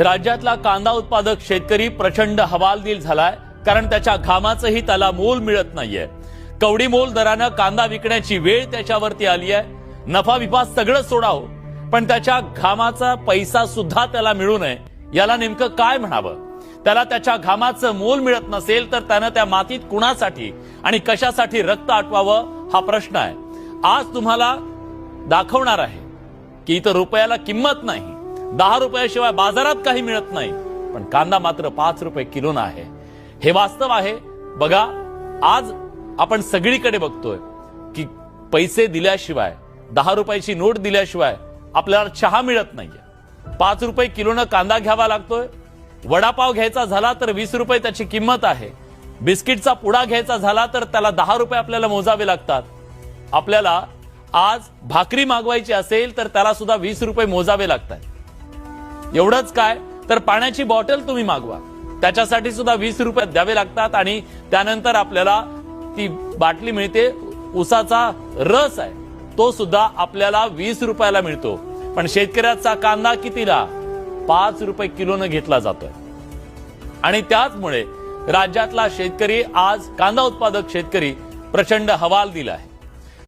राज्यातला कांदा उत्पादक शेतकरी प्रचंड हवालदिल झालाय, कारण त्याच्या घामाचंही त्याला मोल मिळत नाहीये। कवडी मोल दरानं कांदा विकण्याची वेळ त्याच्यावरती आली आहे। नफा विपा सगळं सोडाव, पण त्याच्या घामाचा पैसा सुद्धा त्याला मिळू नये, याला नेमकं काय म्हणावं? त्याला त्याच्या घामाचं मोल मिळत नसेल तर त्यानं त्या मातीत कुणासाठी आणि कशासाठी रक्त आटवावं हा प्रश्न आहे। आज तुम्हाला दाखवणार आहे की इथं रुपयाला किंमत नाही, 10 रुपयाशिवाय बाजारात काही मिळत नाही, पण कांदा मात्र 5 रुपये किलोनं आहे। हे वास्तव आहे। बघा, आज आपण सगळीकडे बघतोय की पैसे दिल्याशिवाय, 10 रुपयाची नोट दिल्याशिवाय आपल्याला चहा मिळत नाहीये। 5 रुपये किलोनं कांदा घ्यावा लागतोय। वडापाव घ्यायचा झाला तर 20 रुपये त्याची किंमत आहे। बिस्किटचा पुडा घ्यायचा झाला तर त्याला 10 रुपये आपल्याला मोजावे लागतात। आपल्याला आज भाकरी मागवायची असेल तर त्याला सुद्धा 20 रुपये मोजावे लागतात। एवढंच काय, तर पाण्याची बॉटल तुम्ही मागवा, त्याच्यासाठी सुद्धा 20 रुपये द्यावे लागतात आणि त्यानंतर आपल्याला ती बाटली मिळते। उसाचा रस आहे तो सुद्धा आपल्याला 20 रुपयाला मिळतो, पण शेतकऱ्याचा कांदा कितीला? 5 रुपये किलोनं घेतला जातोय। आणि त्याचमुळे राज्यातला शेतकरी, आज कांदा उत्पादक शेतकरी प्रचंड हवालदिल आहे।